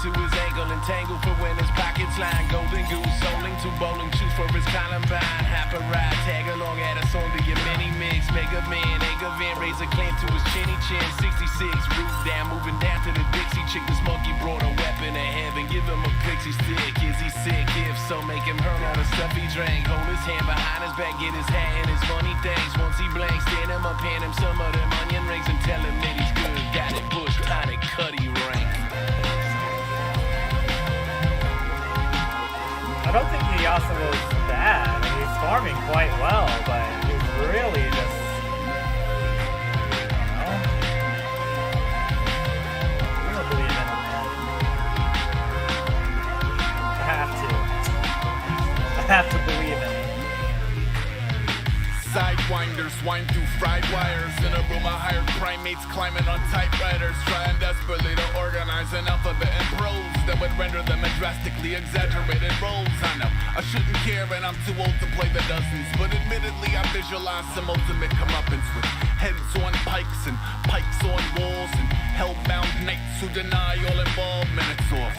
to his ankle, entangled for when his pockets line. Golden goose, soling two bowling shoes for his Columbine. Half a ride, tag along at a song to your mini mix. Mega man, egg event, raise a clamp to his chinny chin. 66, root down, moving down to the Dixie chick. This monkey brought a weapon to heaven, give him a pixie stick. Is he sick? If so, make him hurl all the stuff he drank. Hold his hand behind his back, get his hat and his money thanks. Once he blanks, stand him up, hand him some of them onion rings and tell him that he's good. Got it pushed, tiny cutty rank. I don't think he also was bad. I mean, he's farming quite well, but he's really just, I don't know. I don't believe in him, man. I have to believe in him. Sidewinders wind through fried wires in a room of hired primates climbing on typewriters, trying desperately to organize an alphabet and prose that would render them in drastically exaggerated roles. I know I shouldn't care and I'm too old to play the dozens, but admittedly I visualize some ultimate comeuppance with heads on pikes and pipes on walls and hellbound knights who deny all involvement. It's off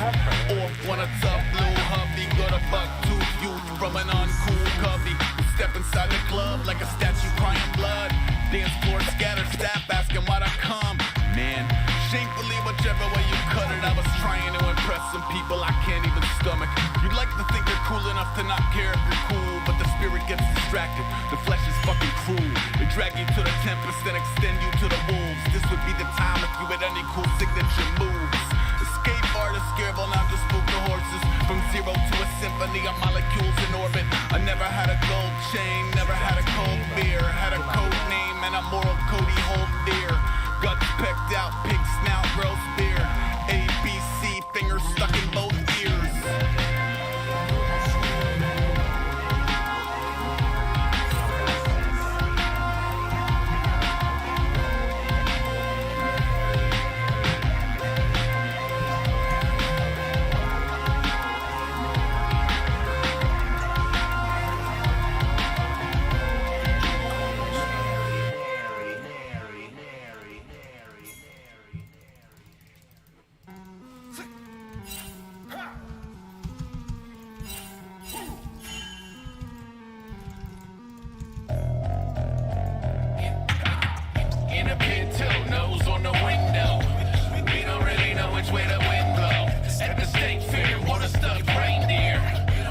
on a tough blue hubby, got a buck-tooth youth from an uncool cubby. Step inside the club like a statue crying blood. Dance floor scattered, staff asking why'd I come. Man, shamefully, whichever way you cut it, I was trying to impress some people I can't even stomach. You'd like to think you're cool enough to not care if you're cool, but the spirit gets distracted. The flesh is fucking cruel. They drag you to the tempest and extend you to the wolves. This would be the time if you had any cool signature moves. Escape artist, scarable, not to spook the horses. From zero to a symphony of molecules in orbit. I never had a gold chain, never had a cold beer. Had a code name and a moral Cody hold dear. Guts pecked out, pig snout, roast beard. ABC, fingers stuck in both ears. In a pinto, nose on the window. We don't really know which way the wind blow. At the state fair, water stuffed reindeer.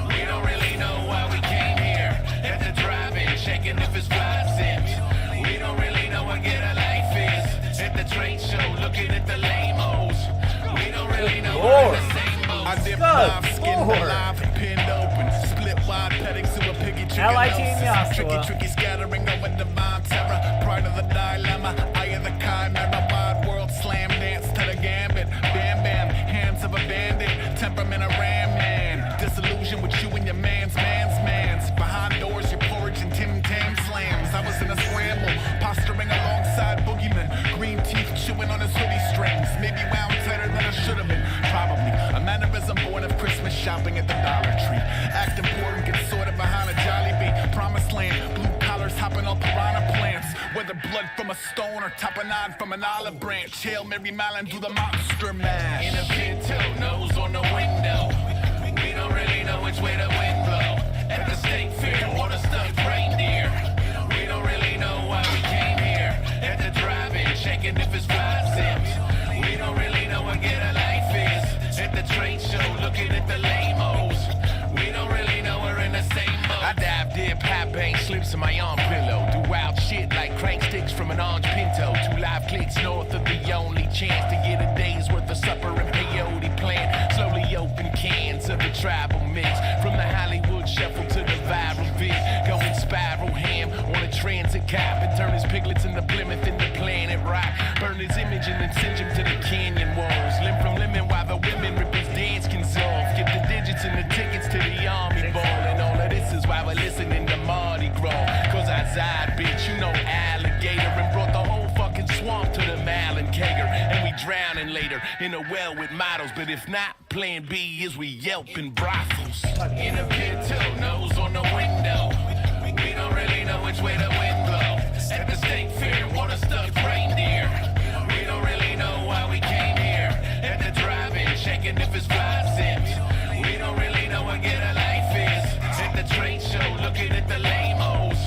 We don't really know why we came here. At the drive-in, checking if it's fly zips. We don't really know what get our life is. At the trade show, looking at the lame-os. We don't really know what the same boat. I dip live, skin alive, pinned open. Split wide, petting to a piggy chicken. Tricky scattering over divine terror. Pride of the dilemma, eye of the chimera. Wide world slam dance to the gambit. Bam bam, hands of a bandit. Temperament of ram man. Disillusion with you and your man's. Behind doors, your porridge and Tim Tam slams. I was in a scramble, posturing alongside boogeyman. Green teeth chewing on his hoodie strings. Maybe wound tighter than I should have been. Probably a mannerism born of Christmas shopping at the Dollar Tree. Act important, get sorted behind a Jolly Bee. Promised land, blue collars hopping on piranha plants. Whether blood from a stone or tapenade from an olive branch. Hail Mary Malin, do the monster mash. In a pinto, nose on the window. We don't really know which way the wind blow. At the state fair, water stuffed reindeer. We don't really know why we came here. At the drive-in, checking if it's fly zips. We don't really know what get our life is. At the trade show, looking at the lame-os. We don't really know we're in the same boat. I dive dip, high bank, slips in my arm pillow. Do wild shit like crank sticks from an orange pinto. 2 live clicks north of the only chance to get a day's worth of supper and peyote plant. Slowly open cans of the tribal mix. From the Hollywood shuffle to the viral vid. Going spiral ham on a transit cop and turn his piglets into Plymouth into Planet Rock. Burn his image and then send him to the canyon walls. Limb from lemon while the women rip his dance off. Get the digits and the tickets to the army ball. And all of this is why we're listening to Mardi Gras. Cause I Zod, bitch, you know alligator. And brought the whole fucking swamp to the Malin Kager. And we drowning later in a well with models. But if not, plan B is we Yelp in brothels. In a pinto, nose on the window. We don't really know which way the wind blow. At the state fair, water stuffed reindeer. We don't really know why we came here. At the drive-in, checking asking if it's fly zips. We don't really know what get a life is. At the trade show, looking at the lame-os.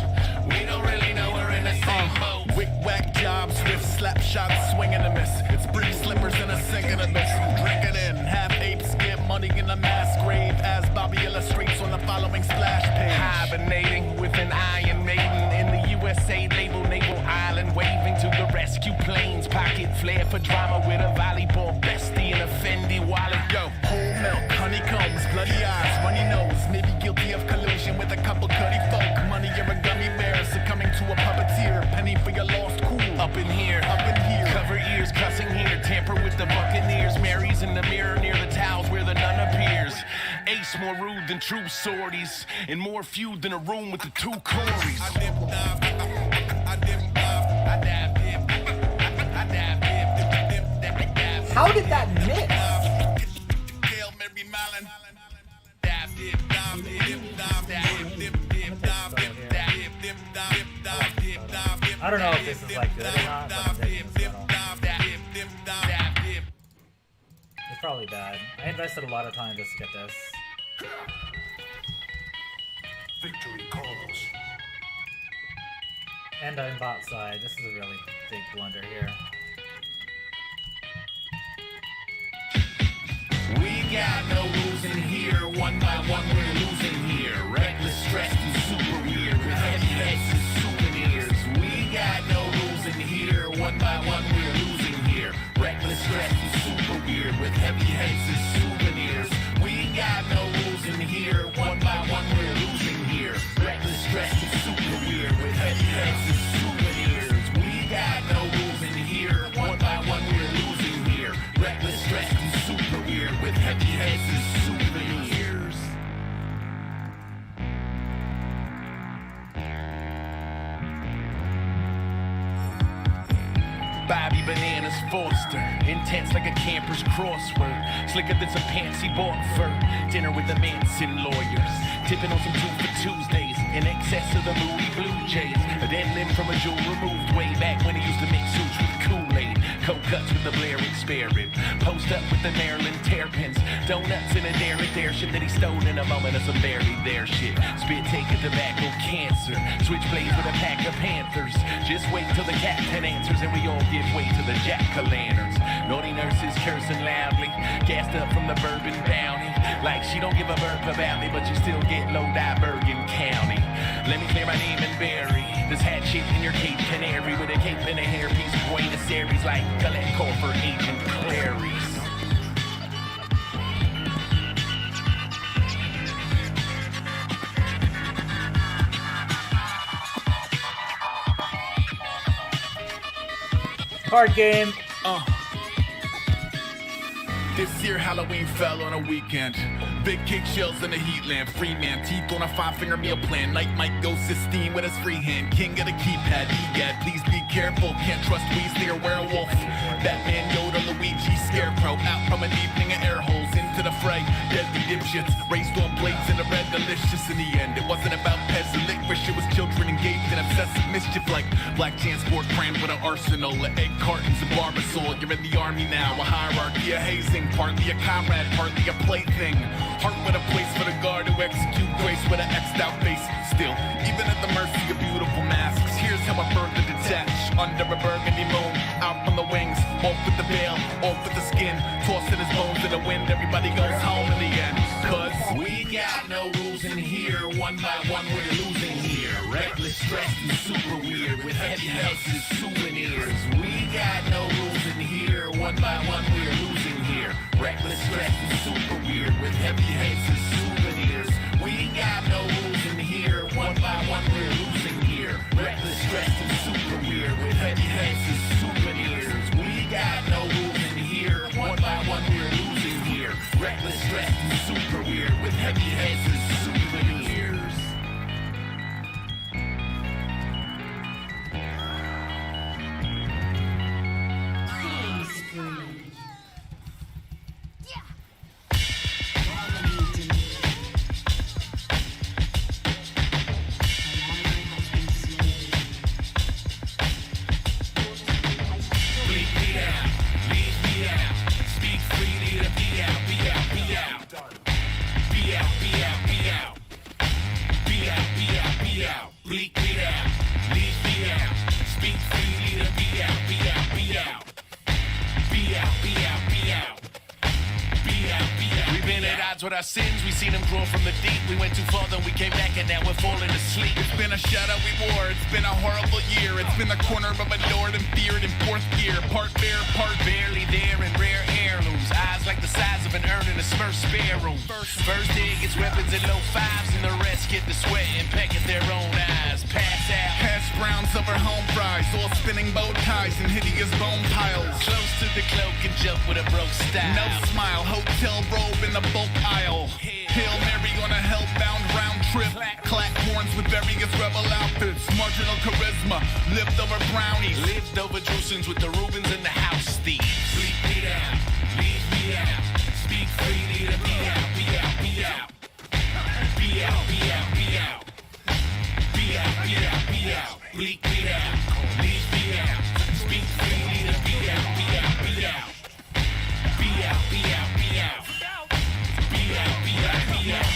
We don't really know we're in the same boat. Wick-wack jobs with slap shots, swing and a miss. It's brief slippers and a sink and a miss. Drink it in, half apes get money in a mass grave, as Bobby illustrates on the following splash page. Hibernating with an Iron Maiden in the USA label, naval island, waving to the rescue planes. Pocket flare for drama with a volleyball bestie and a Fendi wallet. Yo, whole milk, honeycombs, bloody eyes, runny nose, maybe guilty of collusion with a couple cutty folk. Money, you're a gummy bear, succumbing to a puppeteer. Penny for your lost cool. Up in here, cover ears, cussing here, tamper with the Buccaneers. Mary's in the mirror near the towels where the nun appears. Ace more rude than true sorties, and more feud than a room with the two Corys. How did that miss? I don't know if this is like good or not, but I'm taking this one off. It's probably bad. I invested a lot of time just to get this. Victory calls. And I'm bot side. This is a really big blunder here. We got no rules in here. One by one we're losing here. Reckless, stressed, and super weird with heavy heads and souvenirs. We got no rules in here. One by one we're losing here. Reckless, stressed, and super weird with heavy heads and souvenirs. We got no rules in here. One by one we're losing here. Reckless, stressed, and super weird with heavy heads and souvenirs. We got no rules in here. One by one we're losing here. Reckless, stressed, and super weird with heavy heads and souvenirs. Bobby Bananas Foster, intense like a camper's crossword, slicker than some pants he bought for dinner with the Manson lawyers, tipping on some 2 for Tuesdays, in excess of the Moody Blue Jays, a dead limb from a jewel removed way back when he used to mix suits with Kool-Aid, coke cuts with the Blair spare rib, post up with the Maryland Terrapins, donuts in a dare shit that he stole in a moment of some buried there shit, spit taking tobacco cancer, switchblades with a pack of Panthers, just wait till the captain answers and we all give way to the jack-o'-lanterns. Naughty nurses cursing loudly, gassed up from the bourbon bounty. Like she don't give a burp about me, but you still get low-die Bergen County. Let me clear my name and bury this hat shit in your Cape Canary with a cape and a hairpiece. Buenos Aires like Colette Call for Agent Clarice. Hard game. This year Halloween fell on a weekend. Big cake shells in a heat lamp. Free man, teeth on a 5-finger meal plan. Night Mike goes Sistine with his free hand. King of the keypad, egad, please be careful. Can't trust Weasley or Werewolf. Batman, Yoda, Luigi, Scarecrow. Out from an evening of air holes into the fray. Deadly dipshits, raised on blades in the red delicious. In the end, it wasn't about pets and licorice. It was children engaged in obsessive mischief like black transport crammed with an arsenal of egg cartons and barbasol. You're in the army now, a hierarchy of hazing. Partly a comrade, partly a plaything. Heart with a place for the guard to execute grace with an X'd out face. Still, even at the mercy of beautiful masks, here's how a bird to detach under a burgundy moon. Out from the wings, off with the veil, off with the skin, tossing his bones in the wind. Everybody goes home in the end. Cause we got no rules in here. One by one we're losing here. Reckless, stressed, and super weird with heavy heads and souvenirs. We got no rules in here. One by one we're losing here. Reckless, stressed, and super weird with heavy heads and souvenirs. We got no rules in here. One by one we're losing here. Reckless, stressed, and super weird with heavy heads and souvenirs. We got no rules in here. One by one we're losing here. Reckless, stressed, and super weird with heavy heads and souvenirs. Bleed me out, leave me out, speak freely to be out, be with our sins, we seen them grow from the deep. We went too far, then we came back, and now we're falling asleep. It's been a shadow we wore, it's been a horrible year. It's been the corner of a lord and feared in fourth gear. Part bear, part Barely there in rare heirlooms. Eyes like the size of an urn in a Smurf spare room. First day gets weapons and low fives, and the rest get the sweat and peck at their own eyes. Pass out. hash browns over home fries, all spinning bow ties and hideous bone piles. Close to the cloak and jump with a broke style. No smile, hotel robe in the bulk aisle. Hail Mary on a hellbound round trip. Clack horns with various rebel outfits. Marginal charisma, lived over brownies. Lived over juicings with the Rubens and the house thieves. Bleep me out, leave me out. Speak freely to be out, be out, be out. Be out, be out, be out. Be out, be out, be out. Bleep me out, leave me out. Speak freely to be out, be out, be out. Be out, be out, be out. Be out, be out, be out.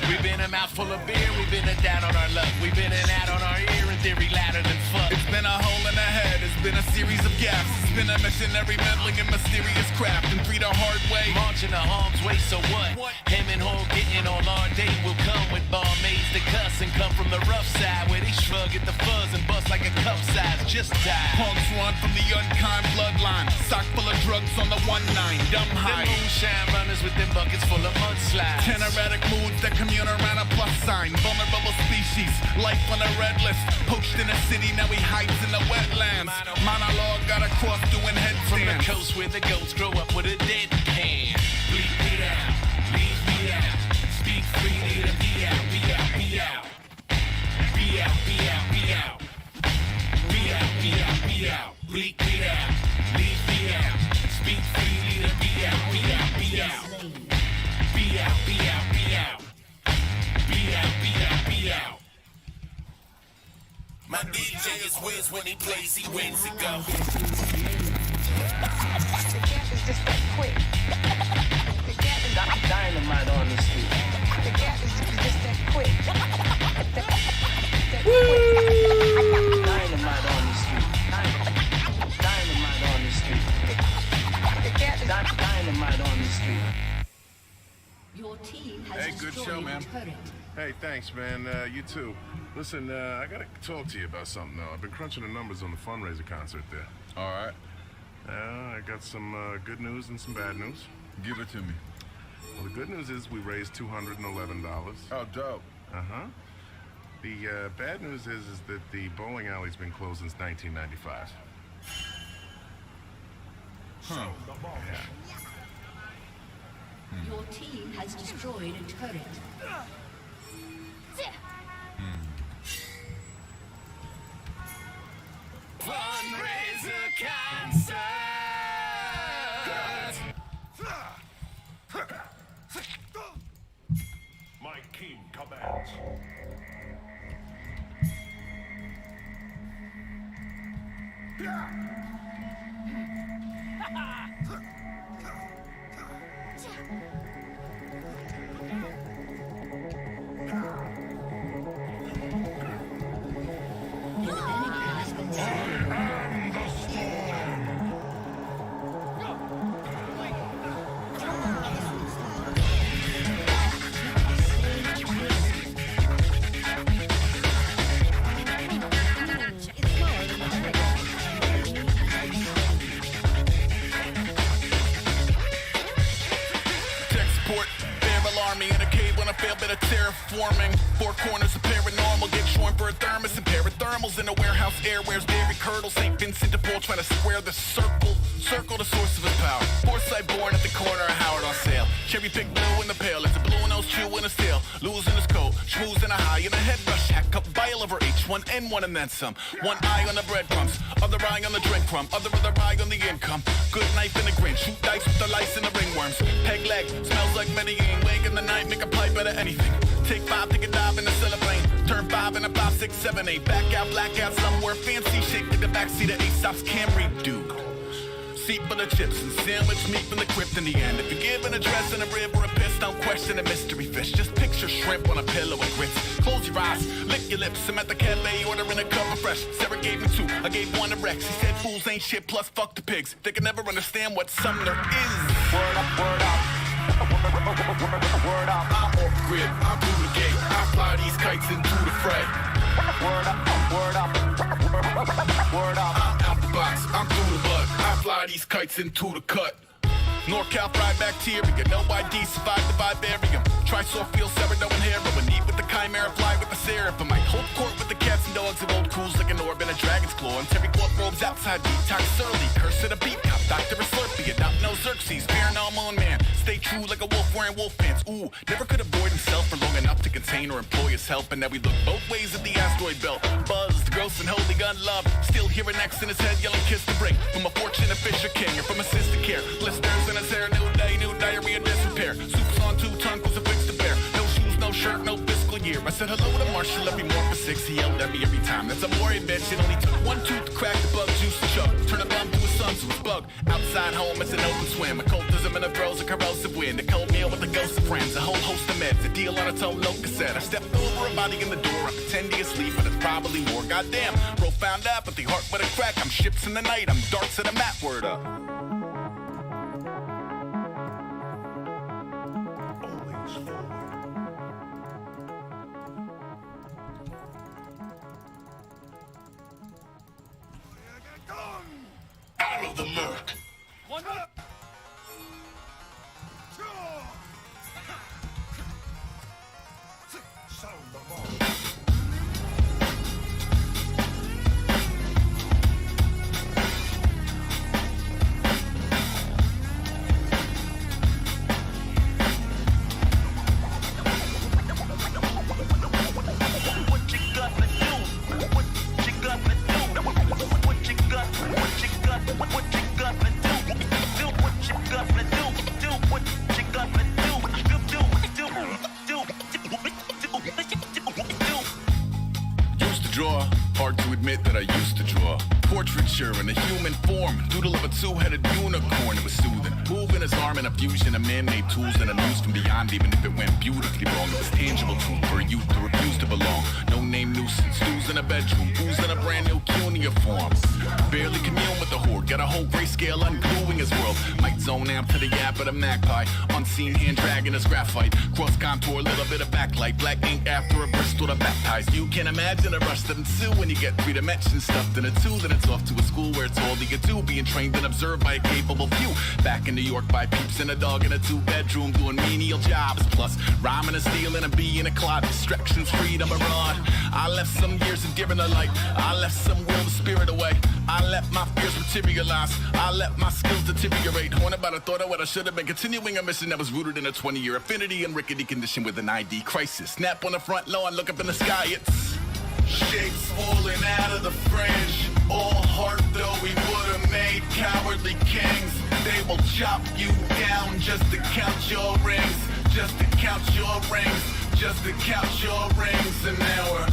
We've been a mouthful of beer, we've been a down on our luck. We've been an out on our ear, in theory louder than fuck. It's been a hole in the head, it's been a series of gaps. It's been a missionary meddling in mysterious craft and three the hard way. Marching the harm's way, so what? Him and Hall getting on our day will come with barmaids to cuss and come from the rough side where they shrug at the fuzz and bust like a cup size. Just die. Punks run from the unkind bloodline. Sock full of drugs on the 1-9, dumb high. The moonshine runners with them buckets full of mudslides. Ten erratic moods that commune around a plus sign. Vulnerable species, life on a red list. Poached in a city, now he hides in the wetlands. Monologue got across doing From the headstands. coast where the goats grow up with a dead hand. Bleep me out, leave me out. Speak freely to be out, be out, be out. Be out, be out, be out. Be out, be out, be out. Bleep me out, leave me out. Speak freely to be out, be out, be out. Be out, be out, be out. Be out, be out, be out. My DJ is whiz when he plays, he wins it go. The gap is just that quick. The gap is dynamite on the street. The gap is just that quick. That quick. Dynamite on the street. Dynamite on the street. The gap is dynamite on the street. Your team has Hey, good destroyed show, man. a turret. Hey, thanks, man. You too. Listen, I gotta talk to you about something though. I've been crunching the numbers on the fundraiser concert there. All right, I got some good news and some bad news. give it to me. Well, the good news is we raised $211. Oh, dope. Uh-huh. The bad news is that the bowling alley's been closed since 1995. Huh. Your team has destroyed a turret. Fundraiser concert. My king commands. Tech support, barrel army in a cave when I fail bit of terraforming. Four corners of paranormal, get joined for a thermos and parathermals in a warehouse. Airwares, dairy curdle, St. Vincent de Paul trying to square the circle. Circle the source of his power. Foresight born at the corner of Howard on sale. Cherry pick blue in the pail, it's a blue nose chew in his tail. Losing his coat, schmooze in a high in a head rush. Hack up bile over H1N1 and then some. One eye on the breadcrumbs, other eye on the drink crumb, other eye on the income. Good knife in the grin, shoot dice with the lice and the ringworms. Peg leg, smells like Medellin. Wake in the night, make a pipe out of anything. Take 5, take a dive in the cellophane. Turn 5 and a 5, 6, 7, 8. Back out, black out somewhere fancy. Shake like the backseat of Aesop's Camry, dude. seat full of chips and sandwich meat from the crypt in the end. If you give an address and a rib or a piss, don't question a mystery fish. Just picture shrimp on a pillow of grits. Close your eyes, lick your lips. I'm at the cafe ordering a cup of fresh. Sarah gave me 2, I gave 1 to Rex. He said fools ain't shit, plus fuck the pigs. They can never understand what Sumner is. Word up, word up. Word up, I'm off grid, I'm through the gate. I fly these kites into the fray. Word up, word up, word up. I'm out the box, I'm through the bug. I fly these kites into the cut. NorCal fried bacteria, no ID, survived the vivarium. Try soft feel, sourdough and heroin. Eat with the chimera, fly with the seraphim. I hold court with the cats and dogs of old crews like an orb and a dragon's claw. And Terry Quart robes outside, detox early. Curse of the beat cop, Dr. Slurpee, adopt no Xerxes. Fear no moon man, stay true like a wolf wearing wolf pants. Ooh, never could avoid himself for long enough to contain or employ his help. And now we look both ways at the asteroid belt. Buzzed, gross and holy gun love. Still hearing next in his head yelling kiss to bring. From a fortunate fisher king or from a sister care. Blisters in his hair, new diarrhea, disrepair. Soup's on 2 tongues was a fix to bear. No shoes, no shirt, no fiscal year. I said hello to Marshall every morning for 6. He yelled at me every time. That's a worry, bitch. It only took 1 tooth to crack the bug juice to chug. Turn a bum to a sun to a bug. Outside home, it's an open swim. Occultism and the throes of corrosive wind. A cold meal with a ghost of friends. A whole host of meds. A deal on a tone, no cassette. I stepped over a body in the door. I pretend he asleep, but it's probably more. Goddamn, profound apathy, heart with a crack. I'm ships in the night. I'm darts at a map. Word up. Out of the murk. One more. Sound the ball. Hard to admit that I used to draw portraiture in a human form. Doodle of a 2-headed unicorn. It was soothing. Moving his arm in a fusion of man-made tools and amused from beyond, even if it went beautifully wrong. It was tangible truth for a youth to refuse to belong. No name nuisance. Stews in a bedroom. Booze in a brand new cuneiform. Barely commune with the horde. Got a whole grayscale ungluing his world. Might zone amp to the yap of the magpie. Unseen hand dragging his graphite. Cross contour, little bit of backlight. Black ink after a Bristol to baptize. You can imagine a rush that ensue when you get 3 dimensions stuffed in a 2. Then it's off to a school where it's all you can do. Being trained and observed by a capable few. Back in New York by peeps and a dog in a 2-bedroom doing menial jobs. Plus rhyming and stealing and being a clod. Distractions, freedom abroad. I left some years of giving a light. I left some will the spirit away. I let my fears materialize. I let my skills deteriorate. Horn about a thought of what I should have been. Continuing a mission that was rooted in a 20-year affinity and rickety condition with an ID crisis. Snap on the front lawn, look up in the sky. It's shapes falling out of the fringe. All heart though we would've made cowardly kings. They will chop you down just to count your rings. Just to count your rings. Just to count your rings. And now we're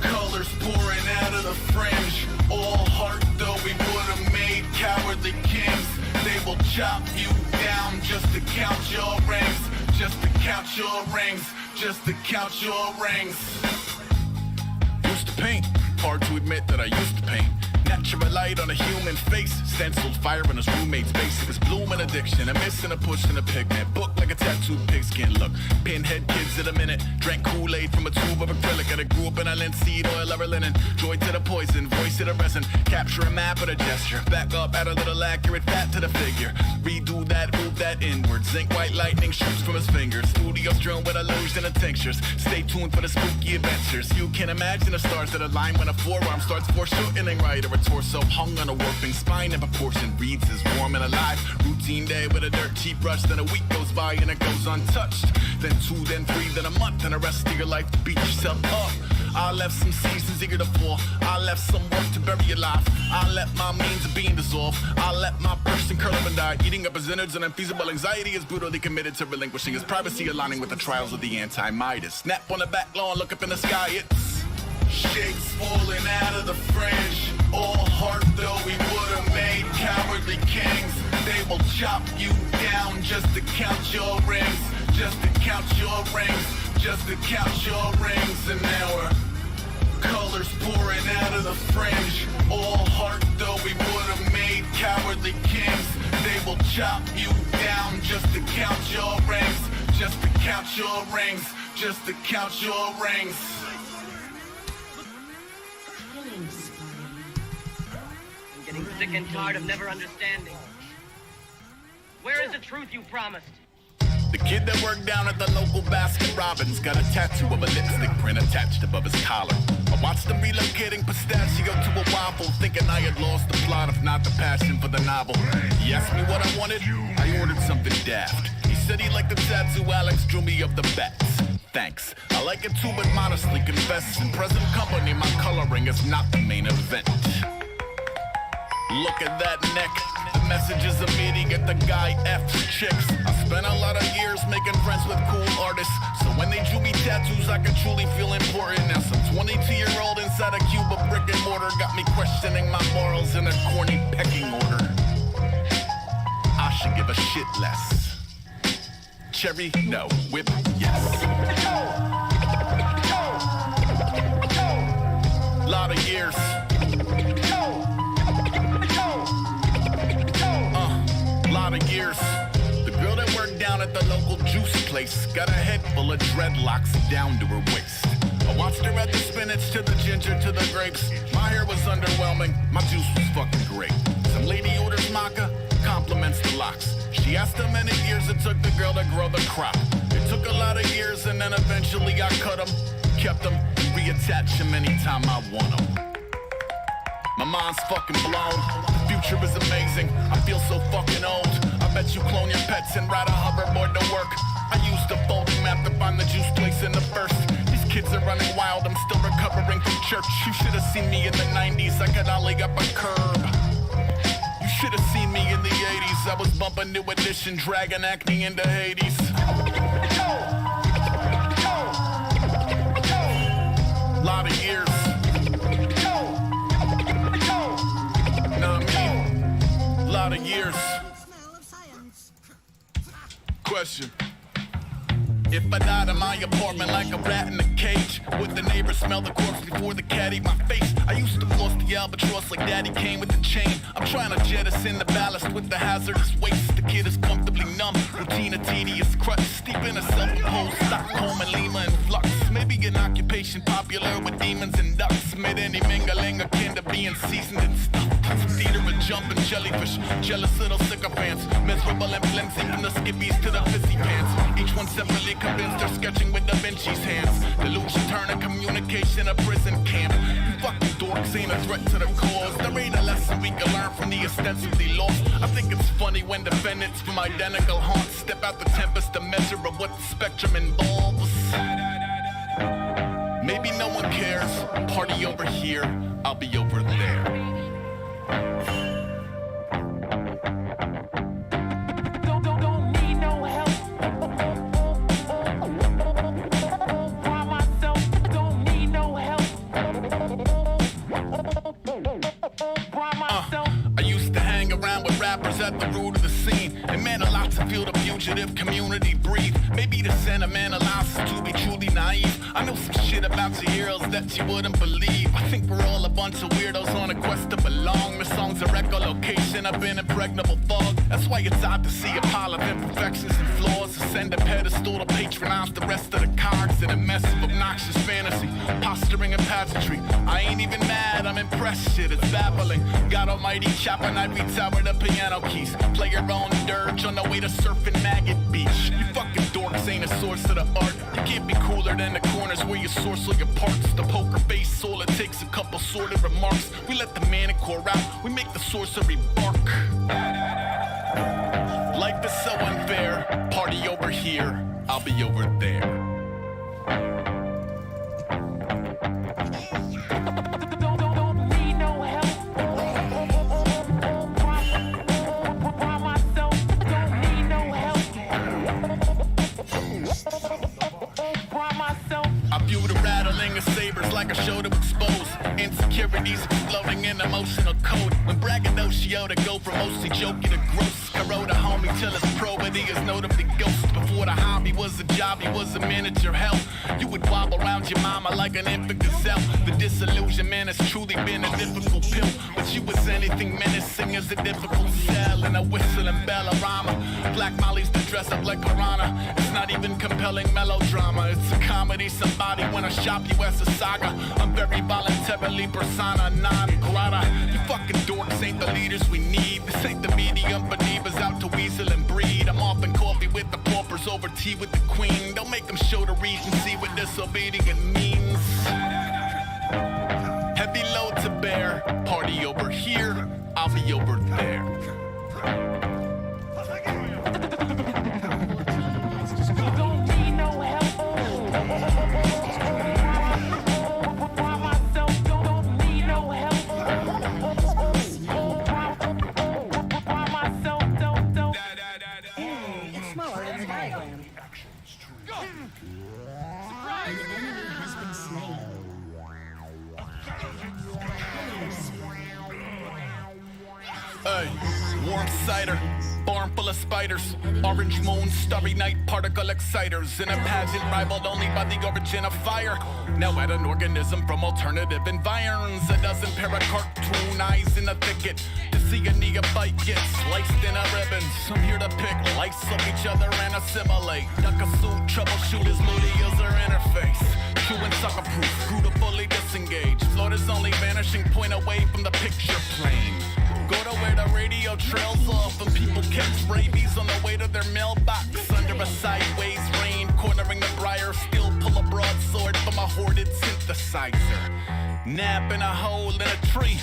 colors pouring out of the fringe. All heart though we would've made cowardly kings. They will chop you down just to count your rings. Just to count your rings. Just to count your rings. Used to paint, hard to admit that I used to paint. Natural light on a human face, stenciled fire in his roommate's face. It was blooming addiction, a miss and a push and a pigment. Book like a tattooed pigskin look. Pinhead kids at a minute. Drank Kool-Aid from a tube of acrylic. And I grew up in a linseed oil of linen. Joy to the poison, voice to the resin. Capture a map of a gesture. Back up, add a little accurate fat to the figure. Redo that, move that inward. Zinc white lightning shoots from his fingers. Studio strewn with illusion and tinctures. Stay tuned for the spooky adventures. You can imagine the stars that align when a forearm starts foreshortening right. Or a torso hung on a warping spine in proportion. Reads as warm and alive. Routine day with a dirt cheap brush. Then a week goes by and it goes untouched. Then 2, then 3, then a month. And the rest of your life to beat yourself up. I left some seasons eager to fall. I left some work to bury your life. I let my means of being dissolve. I let my person curl up and die. Eating up his innards and unfeasible anxiety is brutally committed to relinquishing his privacy, aligning with the trials of the anti-Midas. Snap on the back lawn, look up in the sky. It's shapes falling out of the fringe. All heart though we would've made cow cowardly kings. They will chop you down just to count your rings. Just to count your rings. Just to count your rings. And now we're colors pouring out of the fringe. All heart though we would have made cowardly kings. They will chop you down just to count your rings. Just to count your rings. Just to count your rings. I'm getting sick and tired of never understanding. Where is the truth you promised? The kid that worked down at the local Baskin Robbins got a tattoo of a lipstick print attached above his collar. I watched him relocating pistachio to a waffle, thinking I had lost the plot, if not the passion for the novel. He asked me what I wanted, I ordered something daft. He said he liked the tattoo Alex drew me of the bats. Thanks, I like it too, but modestly confess, in present company my coloring is not the main event. Look at that neck. The message is immediate, the guy F's chicks. I spent a lot of years making friends with cool artists, so when they drew me tattoos I could truly feel important. Now some 22-year-old inside a cube of brick and mortar got me questioning my morals in a corny pecking order. I should give a shit less. Cherry, no. Whip, yes. Lot of years. Lot of years. The girl that worked down at the local juice place got a head full of dreadlocks down to her waist. I watched her add the spinach to the ginger to the grapes. My hair was underwhelming, my juice was fucking great. Some lady orders maca, compliments the locks. She asked how many years it took the girl to grow the crop. It took a lot of years and then eventually I cut them, kept them, and reattached them anytime I want them. My mind's fucking blown, the future is amazing, I feel so fucking old. I bet you clone your pets and ride a hoverboard to work. I used a folding map to find the juice place in the first. These kids are running wild, I'm still recovering from church. You should have seen me in the 90s, I could ollie up a curb. You should have seen me in the 80s, I was bumping New Edition, dragging acne into Hades. Lot of years. Lot of years. Question. If I died in my apartment like a rat in a cage, would the neighbors smell the corpse before the cat ate my face? I used to floss the albatross like daddy came with the chain. I'm trying to jettison the ballast with the hazardous waste. The kid is comfortably numb, routine a tedious crutch. Steep in a self-imposed Stockholm and Lima and flux. Maybe an occupation popular with demons and ducks. Mid any mingling akin to being seasoned and stuffed. Theater of jumping jellyfish, jealous little sycophants. Miserable and flimsy from the skippies to the pissy pants. Each one separately convinced they're sketching with Da Vinci's hands. Delusion turn a communication a prison camp. You fucking dorks ain't a threat to the cause. There ain't a lesson we can learn from the ostensibly lost. I think it's funny when defendants from identical haunts step out the tempest to measure of what the spectrum involves. Maybe no one cares. Party over here, I'll be over there. At the root of the scene, it meant a lot to feel the fugitive community breathe. Maybe the sentiment allows us to be truly naive. I know some shit about your heroes that you wouldn't believe. I think we're all a bunch of weirdos on a quest to belong. The song's a echolocation of an impregnable fog. That's why it's odd to see a pile of imperfections and flaws. Ascend a pedestal to patronize the rest of the cards in a mess of obnoxious fantasy, posturing and pageantry. I ain't even mad, I'm impressed, shit, it's babbling. God almighty, chopping ivory tower the piano keys. Play your own dirge on the way to surfing Maggot Beach. You fucking dorks ain't a source of the art. You can't be cooler than the corners where you source all your parts. The poker face, all it takes a couple sorted remarks. We let the manicore out, we make the sorcery bark. Life is so unfair, party over here, I'll be over there. I view the rattling of sabers like a show to expose. Insecurities exploding in emotional code. When braggadocio to go from mostly jokey to gross. Corrode a homie till his probity is notably ghost. Before the hobby was a job, he was a manager. Hell, you would wobble around your mama like an infant gazelle. The disillusionment has truly been a difficult pill. But you was anything menacing as a difficult cell. And a whistling Bellarama. Black Molly's to dress up like piranha. It's not even compelling melodrama. It's a comedy, somebody wanna shop you as a saga. I'm very voluntarily persona non grata. You fucking dorks ain't the leaders we need. This ain't the medium believers out to weasel and breed. I'm off in coffee with the paupers over tea with the queen. Don't make them show to read and see what disobedient means. Heavy load to bear. Party over here, I'll be over there. Hey, warm cider, barn full of spiders, orange moon, starry night, particle exciters, in a pageant rivaled only by the origin of fire. Now at an organism from alternative environs, a dozen pair of cartoon eyes in the thicket to see a neophyte get sliced in a ribbon. I'm here to pick lights off each other and assimilate. Duck a suit, troubleshoot as moody as their interface. True and sucker proof, grew to fully disengage. Florida's only vanishing point away from the picture plane. Go to where the radio trails off and people catch rabies on the way to their mailbox. Under a sideways rain, cornering the briar, still pull a broadsword from a hoarded synthesizer. Nap in a hole in a tree.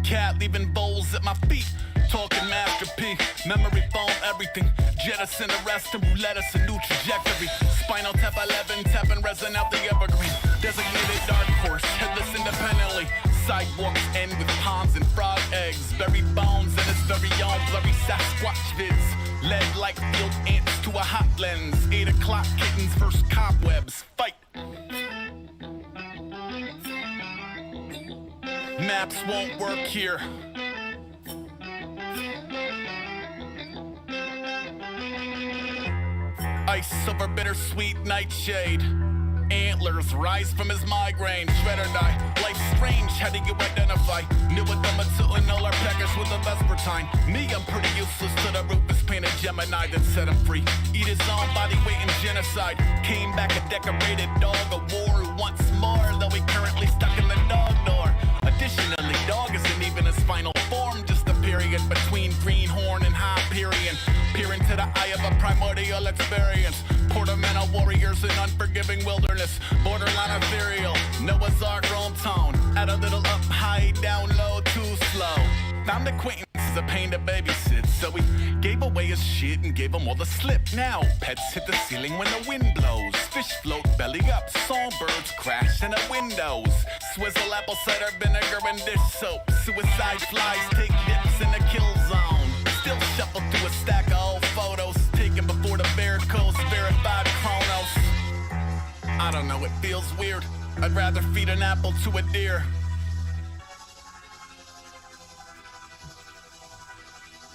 Cat leaving bowls at my feet. Talking Master P, memory foam, everything. Jettison the rest and roulette us a new trajectory. Spinal tap 11, tapping resin out the evergreen. Designated dark horse, headless independently. Sidewalks end with palms and frog eggs. Buried bones and its very own blurry Sasquatch vids. Led like field ants to a hot lens. 8 o'clock kittens versus cobwebs. Fight! Maps won't work here. Ice over bittersweet nightshade. Antlers rise from his migraine. Shredder die. Life's strange, how do you identify? Knew with them a another package with a vespertine. Me, I'm pretty useless to the Rufus painted Gemini that set him free. Eat his own body weight in genocide. Came back a decorated dog of war once more, though he currently stuck in the dog door. Additionally, dog isn't even his final form, just a period between greenhorn and Hyperion. Peer into the eye of a primordial experience. Portamento warriors in unforgiving wilderness. Borderline ethereal, Noah's Ark grown tone. Add a little up high, down low, too slow. Found acquaintances a pain to babysit, so we gave away his shit and gave him all the slip. Now, pets hit the ceiling when the wind blows. Fish float belly up, songbirds crash in the windows. Swizzle apple cider vinegar and dish soap. Suicide flies take dips in the kill zone. Still shuffle through a stack of old photos taken before the varicose verified chronos. I don't know, it feels weird. I'd rather feed an apple to a deer